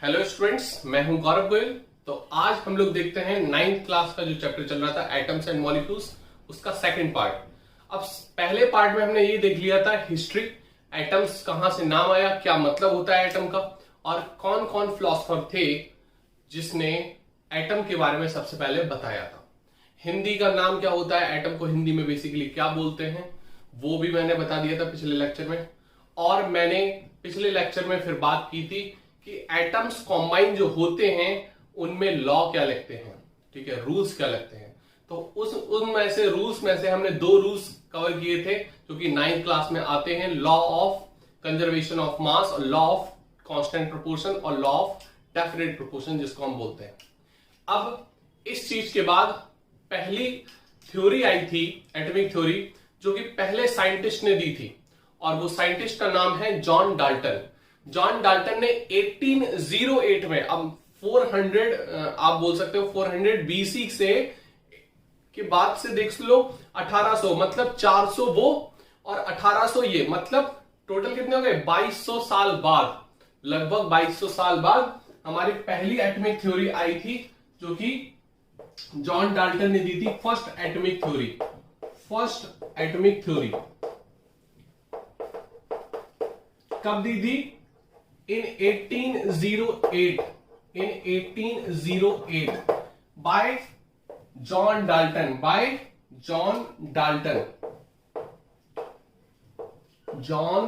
Hello students, मैं हूं गौरव गोयल। तो आज हम लोग देखते हैं 9th क्लास का जो चैप्टर चल रहा था एटम्स एंड मॉलिक्यूल्स, उसका सेकंड पार्ट। अब पहले पार्ट में हमने ये देख लिया था हिस्ट्री, एटम्स कहां से नाम आया, क्या मतलब होता है एटम का, और कौन कौन फिलोसोफर थे जिसने एटम के बारे में सबसे पहले बताया था। हिंदी का नाम क्या होता है, एटम को हिंदी में बेसिकली क्या बोलते हैं, वो भी मैंने बता दिया था पिछले लेक्चर में। और मैंने पिछले लेक्चर में फिर बात की थी कि एटम्स कॉम्बाइन जो होते हैं उनमें लॉ क्या लगते हैं, ठीक है, रूल्स क्या लगते हैं। तो उनमें से रूल्स में से हमने दो रूल्स कवर किए थे जो कि 9th क्लास में आते हैं, लॉ ऑफ कंजर्वेशन ऑफ मास और लॉ ऑफ कांस्टेंट प्रोपोर्शन और लॉ ऑफ डेफिनेट प्रोपोर्शन, जिसको हम बोलते हैं। अब इस चीज के बाद पहली थ्योरी आई थी एटॉमिक थ्योरी, जो कि पहले साइंटिस्ट ने दी थी, और वो साइंटिस्ट का नाम है जॉन डाल्टन। जॉन डाल्टन ने 1808 में, अब 400 आप बोल सकते हो 400 बीसी से के बाद से देख लो 1800, मतलब 400 वो और 1800 ये, मतलब टोटल कितने हो गए 2200 साल बाद, लगभग 2200 साल बाद हमारी पहली एटॉमिक थ्योरी आई थी, जो कि जॉन डाल्टन ने दी थी। फर्स्ट एटॉमिक थ्योरी कब दी थी? in 1808 by John Dalton, John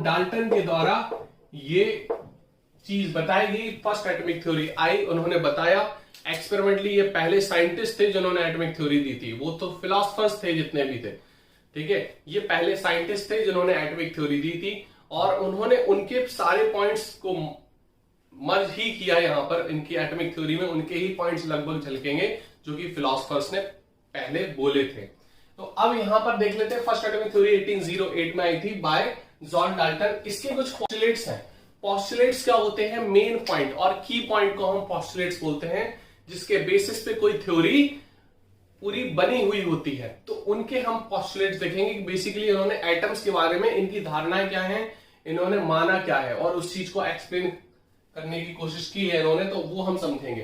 Dalton के द्वारा ये चीज बताई गई। फर्स्ट एटॉमिक थ्योरी आई, उन्होंने बताया एक्सपेरिमेंटली। ये पहले साइंटिस्ट थे जिन्होंने एटॉमिक थ्योरी दी थी, वो तो फिलोसफर्स थे जितने भी थे, ठीक है। ये पहले साइंटिस्ट थे जिन्होंने एटॉमिक थ्योरी दी थी, और उन्होंने उनके सारे पॉइंट्स को मर्ज ही किया यहां पर। इनकी एटॉमिक थ्योरी में उनके ही पॉइंट्स लगभग झलकेंगे जो कि फिलोसफर्स ने पहले बोले थे। तो अब यहां पर देख लेते हैं, फर्स्ट एटॉमिक थ्योरी 1808 में आई थी बाय जॉन डाल्टन। इसके कुछ पोस्टुलेट्स हैं। पोस्टुलेट्स क्या होते हैं? मेन पॉइंट और की पॉइंट को हम पोस्टुलेट्स बोलते हैं, जिसके बेसिस पे कोई थ्योरी पूरी बनी हुई होती है। तो उनके हम पोस्टुलेट्स देखेंगे कि बेसिकली इन्होंने एटम्स के बारे में इनकी धारणाएं क्या हैं, इन्होंने माना क्या है, और उस चीज को एक्सप्लेन करने की कोशिश की है इन्होंने, तो वो हम समझेंगे।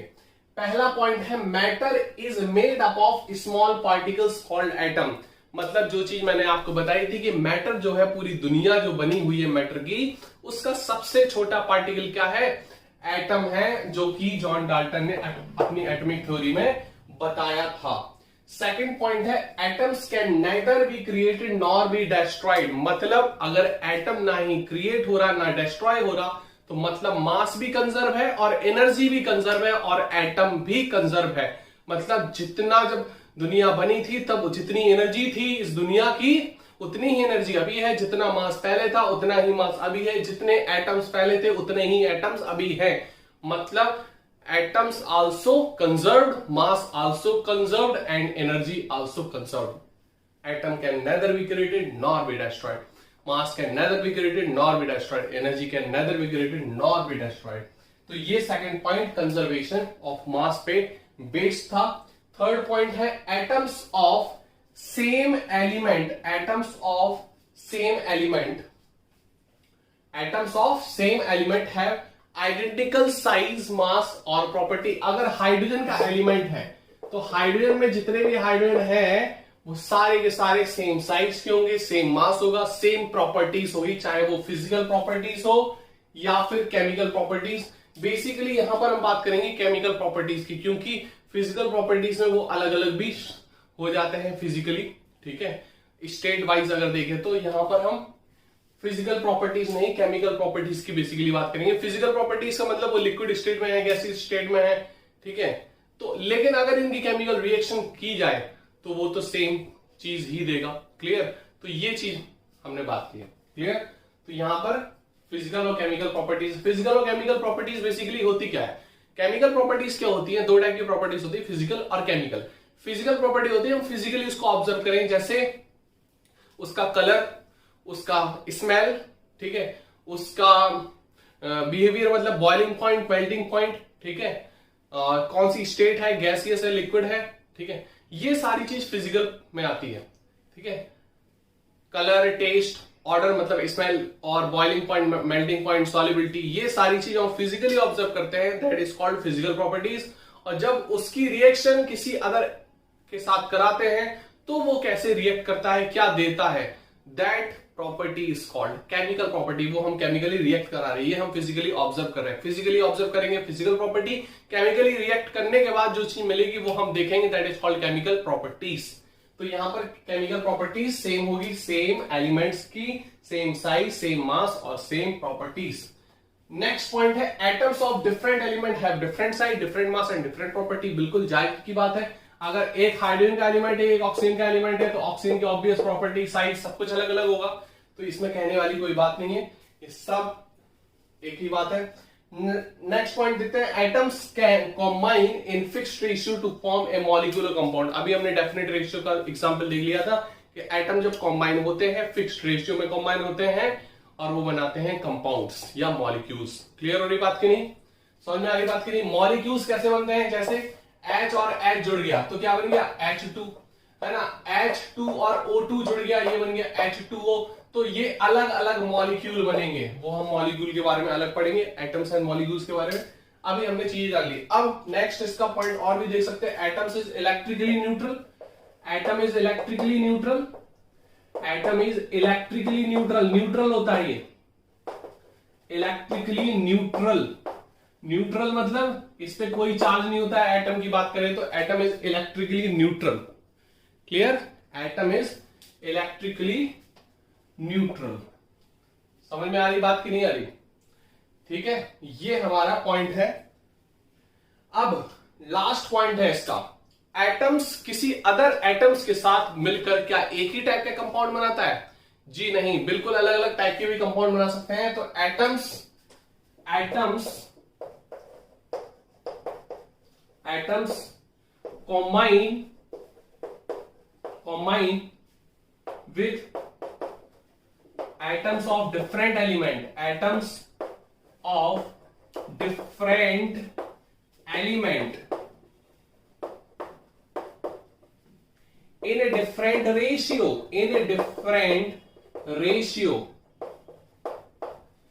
पहला पॉइंट है matter is made up of small particles called atom. मतलब जो चीज मैंने आपको बताई थी कि मैटर जो है, पूरी दुनिया जो बनी हुई है मैटर की, उसका सबसे छोटा पार्टिकल क्या है? एटम है, जो कि जॉन डाल्टन ने अपनी एटॉमिक थ्योरी में बताया था। सेकंड पॉइंट है atoms can nether be created nor be destroyed. मतलब अगर एटम ना ही क्रिएट हो रहा ना डिस्ट्रॉय हो रहा, तो मतलब मास भी कंजर्व है और एनर्जी भी कंजर्व है और एटम भी कंजर्व है। मतलब जितना जब दुनिया बनी थी तब जितनी एनर्जी थी इस दुनिया की, उतनी ही एनर्जी अभी है। जितना मास पहले था उतना ही मास अभी है। जितने एटम्स पहले थे उतने ही एटम्स अभी हैं। मतलब atoms also conserved, mass also conserved, and energy also conserved. Atom can neither be created nor be destroyed. Mass can neither be created nor be destroyed. Energy can neither be created nor be destroyed. तो ये second point conservation of mass पे based था। Third point है atoms of same element, have identical size, mass और property. अगर hydrogen का element है तो हाइड्रोजन में जितने भी हाइड्रोजन है वो सारे के सारे सेम साइज के होंगे, सेम मास होगा, सेम प्रॉपर्टीज होगी, चाहे वो फिजिकल प्रॉपर्टीज हो या फिर केमिकल प्रॉपर्टीज। बेसिकली यहां पर हम बात करेंगे केमिकल प्रॉपर्टीज की, क्योंकि फिजिकल प्रॉपर्टीज में वो अलग अलग भी हो जाते हैं फिजिकली, ठीक है। स्टेट वाइज अगर देखें तो यहां पर हम फिजिकल प्रॉपर्टीज नहीं, केमिकल प्रॉपर्टीज की बेसिकली बात करेंगे। फिजिकल प्रॉपर्टीज का मतलब वो लिक्विड स्टेट में है, गैसीय स्टेट में है, ठीक है। तो लेकिन अगर इनकी केमिकल रिएक्शन की जाए तो वो तो सेम चीज ही देगा। क्लियर? तो ये चीज हमने बात की है। क्लियर? तो यहां पर फिजिकल और केमिकल प्रॉपर्टीज बेसिकली होती क्या है? केमिकल प्रॉपर्टीज क्या होती है? दो टाइप की प्रॉपर्टीज होती है, फिजिकल और केमिकल। फिजिकल प्रॉपर्टी होती है हम फिजिकली उसको ऑब्जर्व करें, जैसे उसका कलर, उसका स्मेल, ठीक है, उसका बिहेवियर, मतलब बॉइलिंग पॉइंट, मेल्टिंग पॉइंट, ठीक है, कौन सी स्टेट है, गैसियस है, लिक्विड है, ठीक है। ये सारी चीज फिजिकल में आती है, ठीक है। कलर, टेस्ट, ऑर्डर मतलब स्मेल और boiling point, melting point, solubility, ये सारी चीजें हम फिजिकली ऑब्जर्व करते हैं, that is called physical properties. और जब उसकी रिएक्शन किसी अदर के साथ कराते हैं तो वो कैसे रिएक्ट करता है, क्या देता है, that property is called chemical property. वो हम केमिकली रिएक्ट करा रहे हैं, ये हम फिजिकली ऑब्जर्व कर रहे हैं। फिजिकली ऑब्जर्व करेंगे फिजिकल प्रॉपर्टी, केमिकली रिएक्ट करने के बाद जो चीज मिलेगी वो हम देखेंगे, that is called chemical properties. तो यहां पर केमिकल प्रॉपर्टीज सेम होगी, सेम एलिमेंट्स की, सेम साइज, सेम मास और सेम प्रॉपर्टीज। नेक्स्ट पॉइंट है atoms of different element have different size, different mass and different property. बिल्कुल जायज की बात है। अगर एक हाइड्रोजन का एलिमेंट है, एक ऑक्सीजन का एलिमेंट है, तो ऑक्सीजन की ऑब्वियस प्रॉपर्टी, साइज, सब कुछ अलग अलग होगा। तो इसमें कहने वाली कोई बात नहीं है, ये सब एक ही बात है। नेक्स्ट पॉइंट देखते हैं, atoms can combine in fixed ratio two form A molecular compound. अभी हमने डेफिनेट रेशियो का एग्जांपल देख लिया था कि एटम जब कंबाइन होते हैं, फिक्स्ड रेशियो में कंबाइन होते हैं और वो बनाते हैं कंपाउंड्स या मॉलिक्यूल्स। क्लियर हो रही बात की नहीं, समझ में आ रही बात की नहीं। मॉलिक्यूल्स कैसे बनते हैं, जैसे H और H जुड़ गया तो क्या बन गया, H2, है ना। H2 और O2 जुड़ गया, ये बन गया H2O। तो ये अलग अलग मॉलिक्यूल बनेंगे, वो हम मॉलिक्यूल के बारे में अलग पढ़ेंगे, एटम्स एंड मॉलिक्यूल्स के बारे में। अभी हमने चीज जान ली। अब नेक्स्ट इसका पॉइंट और भी देख सकते हैं, atoms is electrically neutral. Atom is electrically neutral, atom is electrically neutral, neutral होता है ये, इलेक्ट्रिकली न्यूट्रल। न्यूट्रल मतलब इस पे कोई चार्ज नहीं होता है। एटम की बात करें तो atom is electrically neutral. Clear, atom is electrically neutral. समझ में आ रही बात की नहीं आ रही, ठीक है, ये हमारा पॉइंट है। अब लास्ट पॉइंट है इसका, एटम्स किसी अदर एटम्स के साथ मिलकर क्या एक ही टाइप का कंपाउंड बनाता है? जी नहीं, बिल्कुल अलग अलग टाइप के भी कंपाउंड बना सकते हैं। तो atoms combine with atoms of different element, atoms of different element in a different ratio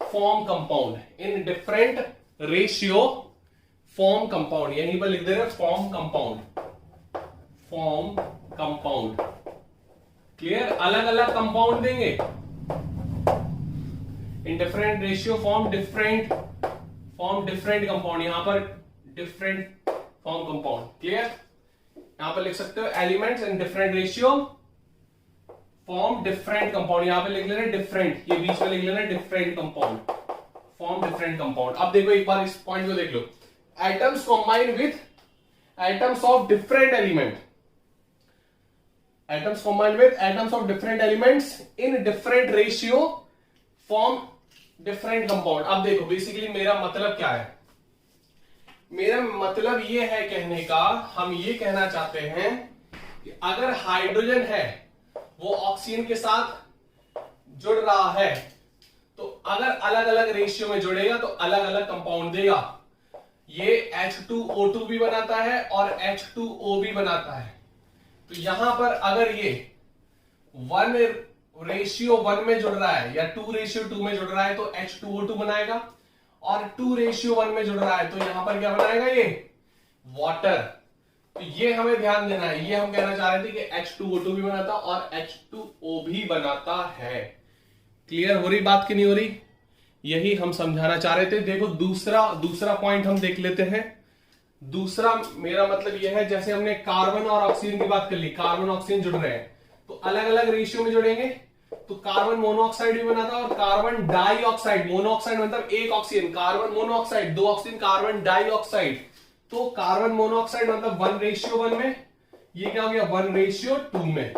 form compound, in different ratio form compound, यहीं पर लिख दे रहे फॉर्म कंपाउंड। क्लियर, अलग अलग कंपाउंड देंगे, in different ratio form different compound, यहां पर different form compound. Clear, यहां पर लिख सकते हो elements in different ratio form different compound, यहां पर लिख लेना डिफरेंट, ये बीच में लिख लेना different compound, form different compound. अब देखो एक बार इस पॉइंट को देख लो, atoms combine with atoms of different element, atoms combine with atoms of different elements in different ratio form different compound। अब देखो बेसिकली मेरा मतलब क्या है, मेरा मतलब ये है कहने का, हम ये कहना चाहते हैं कि अगर हाइड्रोजन है वो ऑक्सीजन के साथ जुड़ रहा है तो अगर अलग अलग रेशियो में जुड़ेगा तो अलग अलग कंपाउंड देगा। ये H2O2 भी बनाता है और H2O भी बनाता है। तो यहां पर अगर ये 1:1 में जुड़ रहा है या 2:2 में जुड़ रहा है तो H2O2 बनाएगा, और 2:1 में जुड़ रहा है तो यहां पर क्या बनाएगा, ये वाटर। तो ये हमें ध्यान देना है, ये हम कहना चाह रहे थे कि H2O2 भी बनाता और H2O भी बनाता है। क्लियर हो रही बात की नहीं हो रही, यही हम समझाना चाह रहे थे। देखो दूसरा पॉइंट हम देख लेते हैं। दूसरा मेरा मतलब यह है, जैसे हमने कार्बन और ऑक्सीजन की बात कर ली, कार्बन ऑक्सीजन जुड़ रहे हैं तो अलग अलग रेशियो में जुड़ेंगे, तो कार्बन मोनोऑक्साइड भी बनाता है और कार्बन डाइऑक्साइड, मोनोऑक्साइड मतलब एक oxygen, carbon monoxide 2 oxygen, carbon dioxide, तो कार्बन मोनोऑक्साइड मतलब 1:1 में, ये क्या हो गया 1:2 में।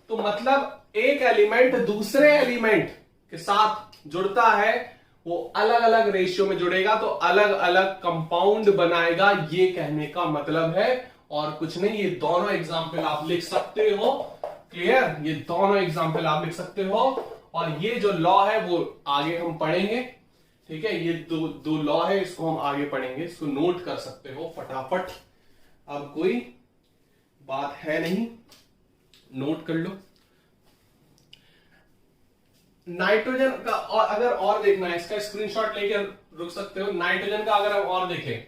तो मतलब एक एलिमेंट दूसरे एलिमेंट के साथ जुड़ता है, वो अलग अलग रेशियो में जुड़ेगा तो अलग अलग कंपाउंड बनाएगा, ये कहने का मतलब है और कुछ नहीं। ये दोनों एग्जाम्पल आप लिख सकते हो। क्लियर, ये दोनों एग्जाम्पल आप लिख सकते हो और ये जो लॉ है वो आगे हम पढ़ेंगे। ठीक है, ये दो लॉ है, इसको हम आगे पढ़ेंगे, इसको नोट कर सकते हो फटाफट। अब कोई बात है नहीं, नोट कर लो। नाइट्रोजन का और अगर और देखना है, इसका स्क्रीनशॉट लेकर रुक सकते हो। नाइट्रोजन का अगर हम और देखें,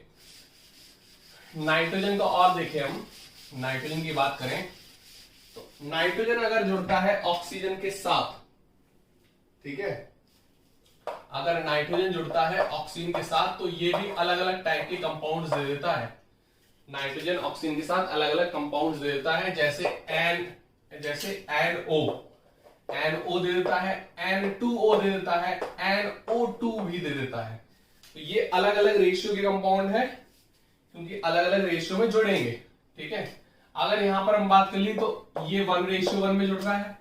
नाइट्रोजन का और देखें, हम नाइट्रोजन की बात करें तो नाइट्रोजन अगर जुड़ता है ऑक्सीजन के साथ, ठीक है, अगर नाइट्रोजन जुड़ता है ऑक्सीजन के साथ तो ये भी अलग अलग टाइप के कंपाउंड्स दे देता है। नाइट्रोजन ऑक्सीजन के साथ अलग अलग कंपाउंड्स दे देता है, जैसे NO दे देता है, N2O दे देता है, NO2 भी दे देता है। तो ये अलग अलग रेशियो के कंपाउंड है, क्योंकि अलग अलग रेशियो में जुड़ेंगे, ठीक है। अगर यहां पर हम बात कर ली तो ये 1:1 में जुड़ रहा है,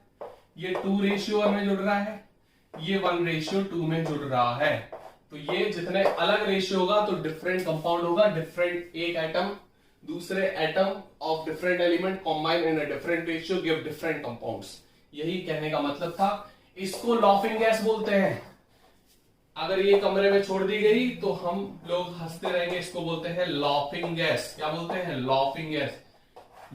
ये 2:1 में जुड़ रहा है, ये 1:2 में जुड़ रहा है। तो ये जितने अलग रेशियो होगा तो डिफरेंट कंपाउंड होगा, डिफरेंट, एक एटम दूसरे atom of different element combine in a different ratio give different compounds. यही कहने का मतलब था। इसको लॉफिंग गैस बोलते हैं। अगर ये कमरे में छोड़ दी गई तो हम लोग हंसते रहेंगे, इसको बोलते हैं लॉफिंग गैस। क्या बोलते हैं? Laughing gas.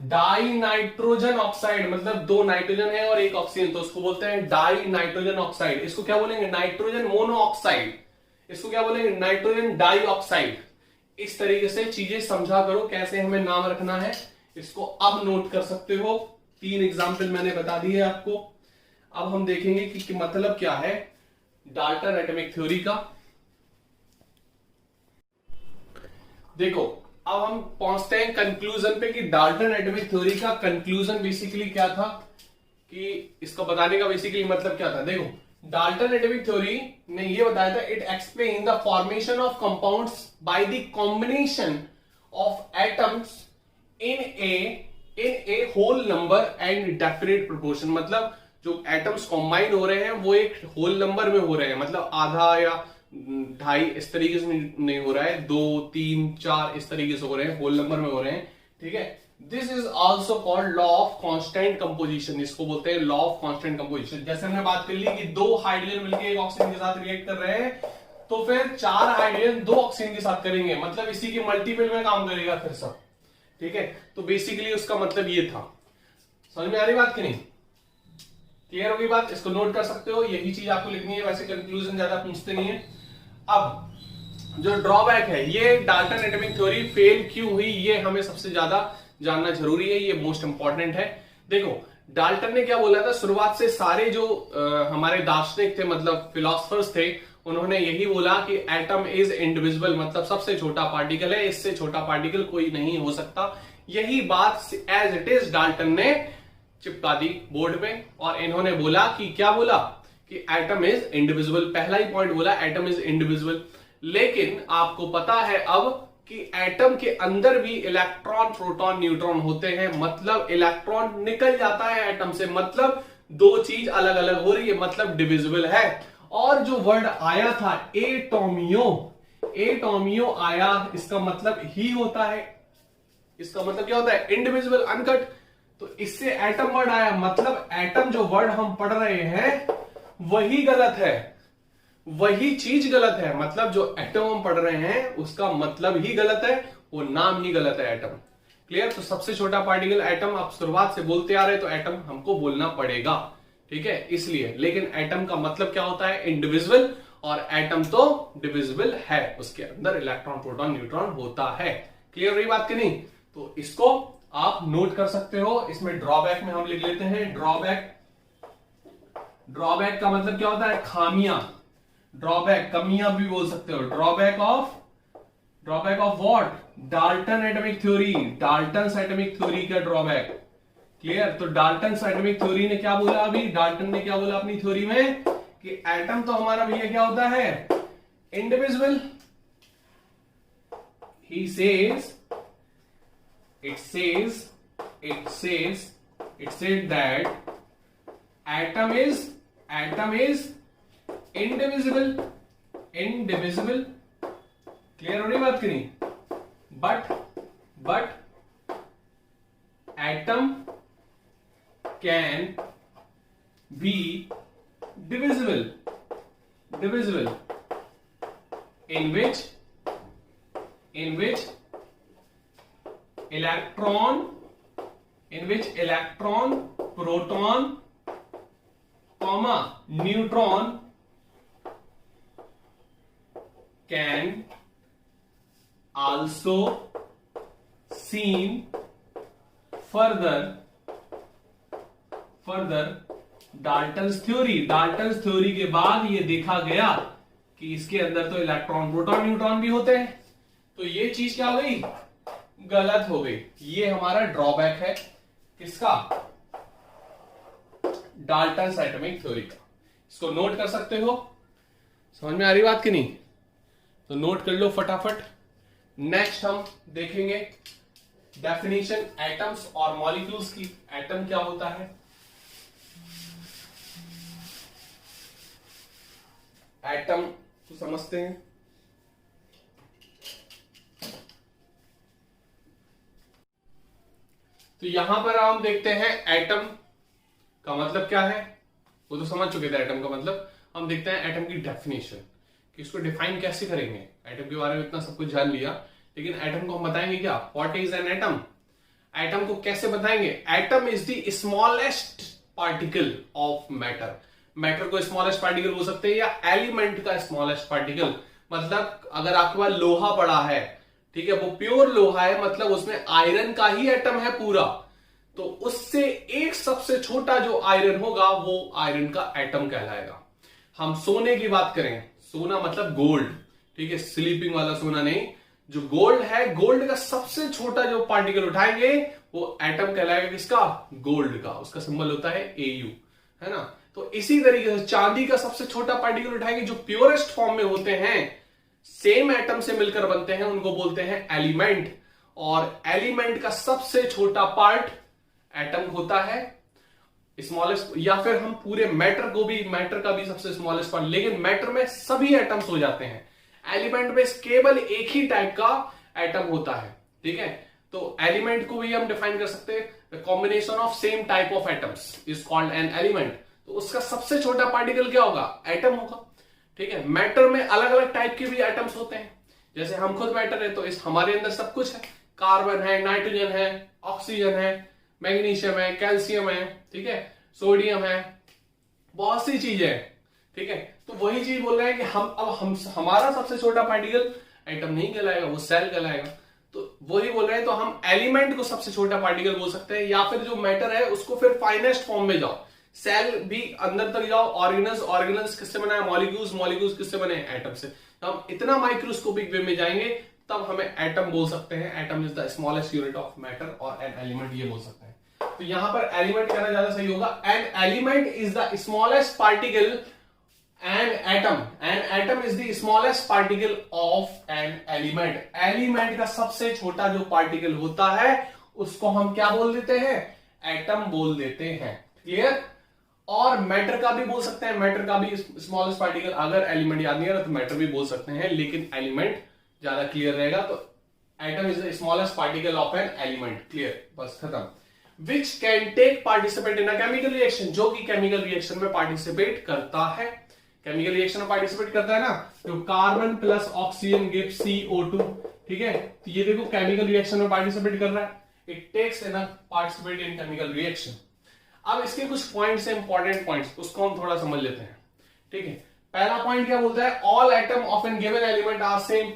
Die nitrogen oxide, मतलब 2 नाइट्रोजन है और 1 ऑक्सीजन, तो उसको बोलते हैं डाई नाइट्रोजन ऑक्साइड। इसको क्या बोलेंगे? Nitrogen monoxide. इसको क्या बोलेंगे? Nitrogen dioxide. इस तरीके से चीजें समझा करो, कैसे हमें नाम रखना है, इसको अब नोट कर सकते हो। 3 एग्जाम्पल मैंने बता दिए आपको। अब हम देखेंगे कि मतलब क्या है डाल्टन एटॉमिक थ्योरी का। देखो, अब हम पहुंचते हैं कंक्लूजन पे कि डाल्टन एटॉमिक थ्योरी का कंक्लूजन बेसिकली क्या था, कि इसको बताने का बेसिकली मतलब क्या था। देखो, डाल्टन एटॉमिक थ्योरी ने ये बताया था, it explain the formation of compounds by the combination of atoms in a whole number and definite proportion. मतलब जो एटम्स कॉम्बाइन हो रहे हैं वो एक होल नंबर में हो रहे हैं, मतलब आधा या 2.5 इस तरीके से नहीं हो रहा है, 2, 3, 4 इस तरीके से हो रहे हैं, होल नंबर में हो रहे हैं, ठीक है। This is also called law of constant composition. इसको बोलते हैं लॉ ऑफ कांस्टेंट कंपोजिशन। जैसे हमने बात कर ली कि 2 हाइड्रोजन मिलकर एक ऑक्सीजन के साथ रिएक्ट कर रहे हैं, तो फिर 4 हाइड्रोजन 2 ऑक्सीजन के साथ करेंगे, मतलब इसी के मल्टीपल में काम करेगा फिर सब, ठीक है। तो बेसिकली उसका मतलब ये था। समझ में आ रही बात कि नहीं? क्लियर होगी बात? इसको नोट कर सकते हो, यही चीज आपको लिखनी है। वैसे कंक्लूजन ज्यादा पूछते नहीं है। अब जो ड्रॉबैक है, ये डाल्टन एटॉमिक थ्योरी फेल क्यों हुई, ये हमें सबसे ज्यादा जानना जरूरी है, ये मोस्ट इंपॉर्टेंट है। देखो, डाल्टन ने क्या बोला था, शुरुआत से सारे जो हमारे दार्शनिक थे, मतलब फिलोसफर्स थे, उन्होंने यही बोला कि एटम इज इंडिविजुअल, मतलब सबसे छोटा पार्टिकल है, इससे छोटा पार्टिकल कोई नहीं हो सकता। यही बात एज इट इज डाल्टन ने चिपका दी बोर्ड पे, और इन्होंने बोला कि क्या बोला कि एटम इज इंडिविजुअल। पहला ही पॉइंट बोला, एटम इज इंडिविजुअल। लेकिन आपको पता है अब कि एटम के अंदर भी इलेक्ट्रॉन, प्रोटॉन, न्यूट्रॉन होते हैं, मतलब इलेक्ट्रॉन निकल जाता है एटम से, मतलब 2 चीज अलग अलग हो रही है, मतलब डिविजिबल है। और जो वर्ड आया था एटोमियो, एटोमियो आया, इसका मतलब ही होता है, इसका मतलब क्या होता है? Indivisible, uncut. तो इससे एटम वर्ड आया, मतलब एटम जो वर्ड हम पढ़ रहे हैं वही गलत है, वही चीज गलत है, मतलब जो एटम हम पढ़ रहे हैं उसका मतलब ही गलत है, वो नाम ही गलत है, एटम। क्लियर? तो सबसे छोटा पार्टिकल एटम, आप शुरुआत से बोलते आ रहे तो एटम हमको बोलना पड़ेगा, ठीक है, इसलिए। लेकिन एटम का मतलब क्या होता है? इंडिविजुअल, और एटम तो डिविजिबल है, उसके अंदर इलेक्ट्रॉन, प्रोटॉन, न्यूट्रॉन होता है। क्लियर रही बात कि नहीं? तो इसको आप नोट कर सकते हो। इसमें ड्रॉबैक में हम लिख लेते हैं ड्रॉबैक। ड्रॉबैक का मतलब क्या होता है? खामियां। ड्रॉबैक, कमियां भी बोल सकते हो। Drawback of what? Dalton atomic theory, Dalton atomic theory का ड्रॉबैक। क्लियर? तो डाल्टन एटॉमिक थ्योरी ने क्या बोला अभी? डाल्टन ने क्या बोला अपनी थ्योरी में कि एटम तो हमारा भैया क्या होता है? Individual. He says, it said that atom is indivisible। Clear हो रही बात की नहीं? but atom can be divisible in which electron, proton comma neutron can also seen further Dalton's theory के बाद ये देखा गया कि इसके अंदर तो इलेक्ट्रॉन प्रोटॉन न्यूट्रॉन भी होते हैं, तो ये चीज क्या हो गई, गलत हो गई। ये हमारा ड्रॉबैक है किसका, डाल्टन्स एटॉमिक थ्योरी का। इसको नोट कर सकते हो, समझ में आ रही बात कि नहीं, तो नोट कर लो फटाफट। नेक्स्ट हम देखेंगे डेफिनेशन एटम्स और मॉलिक्यूल्स की। एटम क्या होता है, एटम तो समझते हैं, तो यहां पर हम देखते हैं एटम का मतलब क्या है, वो तो समझ चुके थे एटम का मतलब। हम देखते हैं एटम की डेफिनेशन कि इसको डिफाइन कैसे करेंगे। एटम के बारे में इतना सब कुछ जान लिया, लेकिन एटम को हम बताएंगे क्या, what is an atom. Atom को कैसे बताएंगे, atom is the smallest particle of matter. Matter को स्मॉलेस्ट पार्टिकल बोल सकते हैं, या एलिमेंट का स्मॉलेस्ट पार्टिकल। मतलब अगर आपके पास लोहा पड़ा है, ठीक है, वो प्योर लोहा है, मतलब उसमें आयरन का ही एटम है पूरा, तो उससे एक सबसे छोटा जो आयरन होगा वो आयरन का एटम कहलाएगा। हम सोने की बात करें, सोना मतलब गोल्ड, ठीक है, स्लीपिंग वाला सोना नहीं, जो गोल्ड है, गोल्ड का सबसे छोटा जो पार्टिकल उठाएंगे वो एटम कहलाएगा किसका, गोल्ड का। उसका सिंबल होता है AU, है ना। तो इसी तरीके से चांदी का सबसे छोटा पार्टिकल उठाएंगे, जो प्योरेस्ट फॉर्म में होते हैं, सेम एटम से मिलकर बनते हैं, उनको बोलते हैं एलिमेंट। और एलिमेंट का सबसे छोटा पार्ट एटम होता है, स्मॉलेस्ट। या फिर हम पूरे मैटर को भी, मैटर का भी सबसे स्मॉलेस्ट पार्ट, लेकिन मैटर में सभी एटम्स हो जाते हैं, एलिमेंट में केवल एक ही टाइप का एटम होता है, ठीक है। तो एलिमेंट को भी हम डिफाइन कर सकते हैं, combination of same type of atoms is called an element. तो उसका सबसे छोटा पार्टिकल क्या होगा, एटम होगा, ठीक है। मैटर में अलग अलग टाइप के भी एटम्स होते हैं, जैसे हम खुद मैटर है, तो इस हमारे अंदर सब कुछ है, कार्बन है, नाइट्रोजन है, ऑक्सीजन है, मैग्नीशियम है, कैल्शियम है, ठीक है, सोडियम है, बहुत सी चीजें हैं, ठीक है। तो वही चीज बोल रहे हैं कि हम हमारा सबसे छोटा पार्टिकल एटम नहीं कहलाएगा, वो सेल कहलाएगा। तो वही बोल रहे हैं, तो हम एलिमेंट को सबसे छोटा पार्टिकल बोल सकते हैं, या फिर जो मैटर है उसको फिर फाइनेस्ट फॉर्म में जाओ, सेल भी अंदर तक जाओ, ऑर्गेनल्स किससे बना है, मॉलिक्यूल्स किससे बने, एटम से। तो हम इतना माइक्रोस्कोपिक वे में जाएंगे तब हमें एटम बोल सकते हैं। Atom is the smallest unit of matter, और एन एलिमेंट ये बोल सकते हैं। तो यहां पर एलिमेंट कहना ज्यादा सही होगा। An element is the smallest particle an atom is the smallest particle of an element. Element का सबसे छोटा जो पार्टिकल होता है उसको हम क्या बोल देते हैं, एटम बोल देते हैं। क्लियर। और मैटर का भी बोल सकते हैं, मैटर का भी स्मॉलेस्ट पार्टिकल, अगर एलिमेंट याद नहीं आ रहा तो मैटर भी बोल सकते हैं, लेकिन एलिमेंट ज्यादा क्लियर रहेगा। तो atom is the smallest particle of an element. Clear, बस खत्म। Which can take participate in a chemical reaction, जो कि केमिकल रिएक्शन में पार्टिसिपेट करता है। केमिकल रिएक्शन में पार्टिसिपेट करता है ना, तो carbon plus oxygen gives CO2, ठीक है। तो ये देखो केमिकल रिएक्शन में पार्टिसिपेट कर रहा है, it takes in participate in chemical reaction. अब इसके कुछ पॉइंट्स हैं, इंपॉर्टेंट पॉइंट्स, उसको हम थोड़ा समझ लेते हैं, ठीक है। पहला पॉइंट क्या बोलता है, all atom of an given element are same.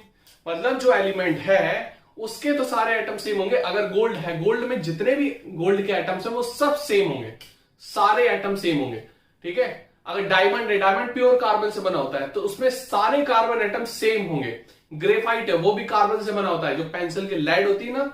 मतलब जो एलिमेंट है उसके तो सारे एटम सेम होंगे। अगर गोल्ड है, गोल्ड में जितने भी गोल्ड के एटम्स हैं वो सब सेम होंगे, सारे एटम सेम होंगे, ठीक है। अगर डायमंड है, डायमंड प्योर कार्बन से बना होता है, तो उसमें सारे कार्बन एटम सेम होंगे। ग्रेफाइट है, वो भी कार्बन से बना होता है, जो पेंसिल की लेड होती है ना,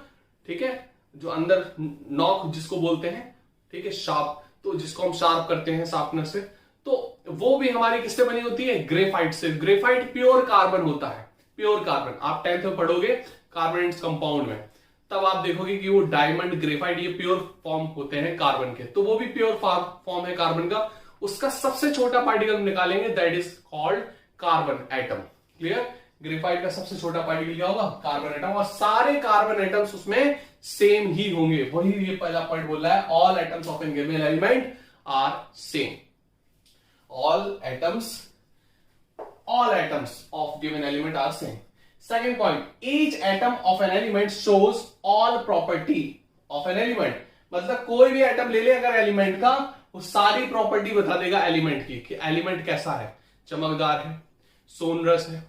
ठीक है, जो अंदर नॉक जिसको बोलते हैं, ठीक है, शार्प, तो जिसको हम शार्प करते हैं शार्पनर से, तो वो भी हमारी किससे बनी होती है, ग्रेफाइट से। ग्रेफाइट प्योर कार्बन होता है, प्योर कार्बन। आप 10th में पढ़ोगे कार्बोनेट्स कंपाउंड में, तब आप देखोगे कि वो डायमंड, ग्रेफाइट, ये प्योर फॉर्म होते हैं कार्बन के, तो वो भी प्योर फॉर्म है कार्बन का। उसका सबसे छोटा पार्टिकल निकालेंगे, that is called carbon atom. Clear. Graphite का सबसे छोटा पार्टिकल क्या होगा, कार्बन एटम, और सारे कार्बन एटम्स उसमें सेम ही होंगे। वही ये पहला पॉइंट बोल रहा है, all atoms of an given element are same. All atoms of given element are same. Second point, each atom of an element shows all property of an element. मतलब कोई भी एटम ले ले अगर एलिमेंट का, वो सारी प्रॉपर्टी बता देगा एलिमेंट की, कि एलिमेंट कैसा है, चमकदार है, सोनरस है,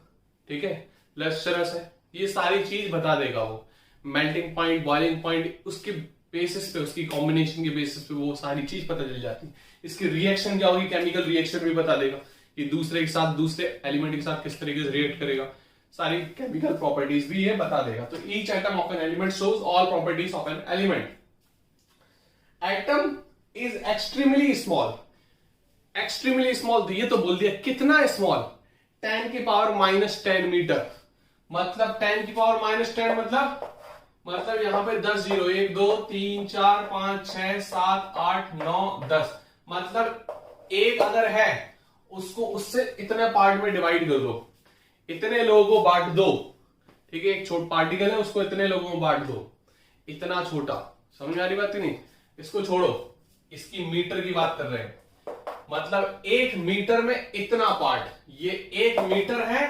ठीक है, लस्टरस है, ये सारी चीज बता देगा वो। मेल्टिंग पॉइंट, बॉइलिंग पॉइंट, उसके बेसिस पे, उसकी कॉम्बिनेशन के बेसिस पे वो सारी चीज पता चल जाती है। इसकी रिएक्शन क्या होगी, केमिकल रिएक्शन भी बता देगा कि दूसरे के साथ, दूसरे एलिमेंट के साथ किस तरीके से रिएक्ट करेगा, सारी केमिकल प्रॉपर्टीज भी ये बता देगा। तो each atom of an element shows all properties of an element. Atom is extremely small. Extremely small, ये तो बोल दिया कितना स्मॉल, 10 की पावर -10 मीटर। मतलब 10 की पावर -10 मतलब यहां पे 10 जीरो, 1 2 3 4 5 6 7 8 9 10, मतलब एक अगर है उसको उससे इतने पार्ट में डिवाइड कर दो, इतने लोगों को बांट दो, ठीक है, एक छोटा पार्टिकल है उसको इतने लोगों को बांट दो, इतना छोटा, समझ आ रही बात नहीं? इसको छोड़ो, इसकी मीटर की बात कर रहे हैं, मतलब 1 मीटर में इतना पार्ट, ये 1 मीटर है,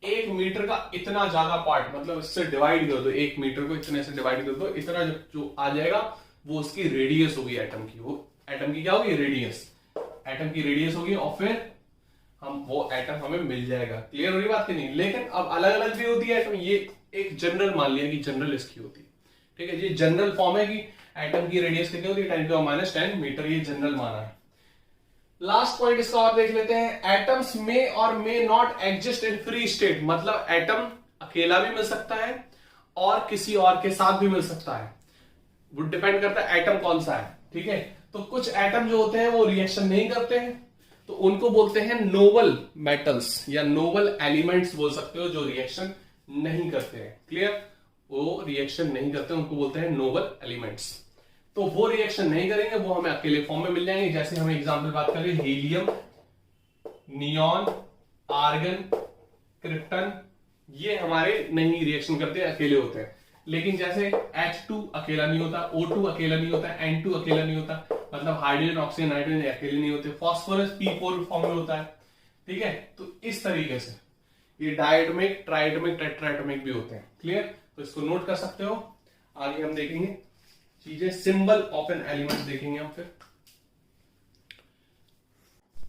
1 मीटर का इतना ज्यादा पार्ट, मतलब इससे डिवाइड कर दो, 1 मीटर को इतने से डिवाइड कर दो, इतना जो आ जाएगा वो उसकी रेडियस होगी एटम की। वो एटम की क्या होगी, रेडियस, एटम की रेडियस होगी, और फिर हम वो एटम हमें मिल जाएगा। क्लियर हो रही बात की नहीं? लेकिन अब अलग अलग भी होती है एटम, ये एक जनरल मान लिया कि जनरल इसकी होती है, ठीक है, ये जनरल फॉर्म है कि एटम की रेडियस कितनी होती है, 10⁻⁻10 मीटर, ये जनरल माना है। लास्ट पॉइंट इसका और देख लेते हैं, एटम्स मे और may not exist in free state. मतलब एटम अकेला भी मिल सकता है और किसी और के साथ भी मिल सकता है, वो डिपेंड करता है एटम कौन सा है, ठीक है। तो कुछ एटम जो होते हैं वो रिएक्शन नहीं करते हैं, तो उनको बोलते हैं नोबल मेटल्स या नोबल एलिमेंट्स बोल सकते हो, जो रिएक्शन नहीं करते हैं। क्लियर? वो रिएक्शन नहीं करते, उनको बोलते हैं नोबल एलिमेंट्स। तो वो रिएक्शन नहीं करेंगे, वो हमें अकेले फॉर्म में मिल जाएंगे। जैसे हम एग्जांपल बात करें, हीलियम, नियॉन, आर्गन, क्रिप्टन, ये हमारे नहीं रिएक्शन करते, अकेले होते हैं। लेकिन जैसे H2 अकेला नहीं होता, O2 अकेला नहीं होता, N2 अकेला नहीं होता, मतलब हाइड्रोजन, ऑक्सीजन, नाइट्रोजन अकेले नहीं होते, फास्फोरस P4 फॉर्म में होता है, ठीक है। तो इस तरीके से ये डायटोमिक, ट्राइटोमिक, टेट्राटोमिक भी होते हैं। क्लियर? तो इसको नोट कर सकते हो। आगे हम देखेंगे चीजें, सिंबल ऑफ एन एलिमेंट देखेंगे हम फिर।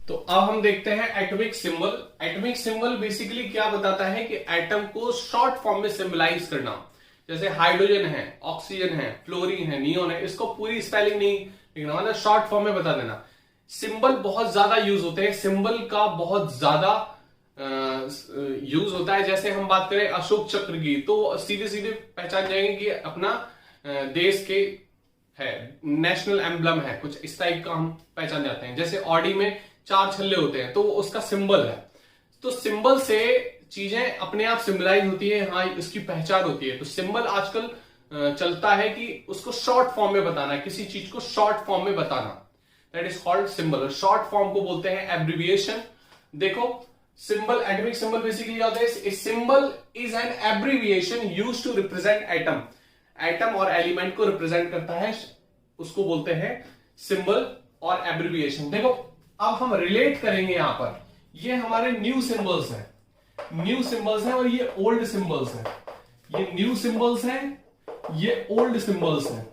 तो अब हम देखते हैं atomic symbol. Atomic symbol basically क्या बताता है कि एटम को शॉर्ट फॉर्म में सिंबलाइज करना। जैसे हाइड्रोजन है, ऑक्सीजन है, फ्लोरीन है, नियोन है, इसको पूरी स्पेलिंग नहीं लिखना, मतलब शॉर्ट फॉर्म में बता देना। सिंबल बहुत ज्यादा यूज होते हैं, सिंबल का बहुत ज्यादा यूज होता है। जैसे हम बात करें अशोक चक्र की, तो सीधे सीधे पहचान जाएंगे कि अपना देश के है, नेशनल एम्बलम है, कुछ इस टाइप का हम पहचान जाते हैं। जैसे ऑडी में 4 छल्ले होते हैं, तो वो उसका सिंबल है। तो सिंबल से चीजें अपने आप सिंबलाइज होती है, हाँ, इसकी पहचान होती है। तो सिंबल आजकल चलता है कि उसको शॉर्ट फॉर्म में बताना है, किसी चीज को शॉर्ट फॉर्म में बताना, that is called symbol. Short form को बोलते हैं एब्रिविएशन। देखो, सिंबल, एटॉमिक सिंबल बेसिकली क्या होता है? Symbol is an abbreviation used to represent atom. Atom और एलिमेंट को रिप्रेजेंट करता है, उसको बोलते हैं सिंबल और एब्रिविएशन। देखो, अब हम रिलेट करेंगे यहां पर, ये हमारे न्यू सिंबल्स हैं, न्यू सिंबल्स हैं, और ये ओल्ड सिंबल्स हैं। ये न्यू सिंबल्स हैं, ये ओल्ड सिंबल्स हैं,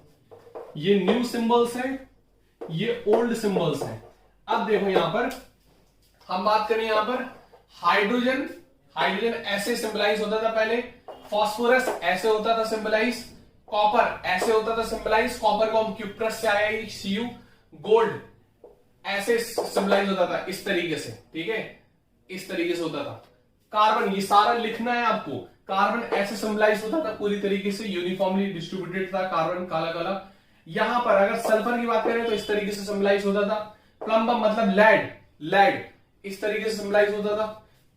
ये न्यू सिंबल्स हैं, ये ओल्ड सिंबल्स हैं। अब देखो यहां पर हम बात करें, यहां पर हाइड्रोजन, हाइड्रोजन ऐसे सिंबलाइज होता था पहले, फास्फोरस ऐसे होता था सिंबलाइज, कॉपर ऐसे होता था सिंबलाइज, कॉपर को हम क्यूप्रस से आया Cu, गोल्ड ऐसे सिंबलाइज होता था इस तरीके से, ठीक है, इस तरीके से होता था। कार्बन, ये सारा लिखना है आपको, कार्बन ऐसे सिंबलाइज होता था, पूरी तरीके से यूनिफॉर्मली डिस्ट्रीब्यूटेड था कार्बन, काला काला। यहां पर अगर सल्फर की बात करें तो इस तरीके से सिंबलाइज होता था। प्लम्बम मतलब लेड, लेड इस तरीके से सिंबलाइज होता था।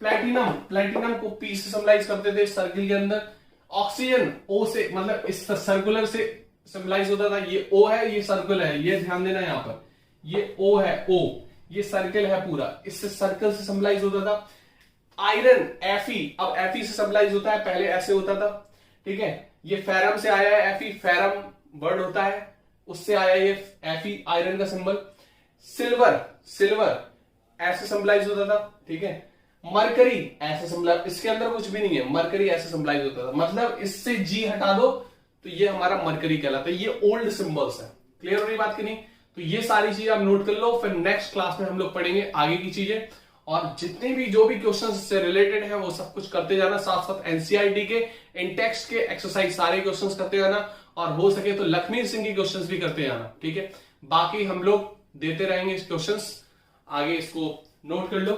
प्लेटिनम, प्लेटिनम को पी से सिंबलाइज करते थे सर्किल के अंदर। ऑक्सीजन ओ से, मतलब इस सर्कुलर से सिंबलाइज होता था। ये ओ है, ये सर्कल है, ये ध्यान देना यहां पर, ये ओ है, ओ ये सर्कल है पूरा, इससे सर्कल से सिंबलाइज होता था। आयरन Fe, अब Fe से सिंबलाइज होता है, पहले ऐसे होता था, ठीक है। ये फेरम से आया है, Fe फेरम वर्ड होता है, उससे आया ये Fe आयरन का सिंबल। सिल्वर, सिल्वर ऐसे सिंबलाइज होता था, ठीक है। मरकरी ऐसे सिंबलाइज, इसके अंदर कुछ भी नहीं है, मरकरी ऐसे सिंबलाइज होता था, मतलब इससे G हटा दो तो ये हमारा मरकरी कहलाता है। ये ओल्ड सिंबल्स है। क्लियर हो रही बात की नहीं? तो ये सारी चीजें आप नोट कर लो, फिर नेक्स्ट क्लास में हम लोग पढ़ेंगे आगे की चीजें। और जितने भी जो भी क्वेश्चन से रिलेटेड है वो सब कुछ करते जाना, साथ साथ एनसीईआरटी के इन टेक्स्ट के एक्सरसाइज सारे क्वेश्चंस करते जाना, और हो सके तो लखमीर सिंह की क्वेश्चंस भी करते जाना, ठीक है। बाकी हम लोग देते रहेंगे क्वेश्चंस, आगे इसको नोट कर लो।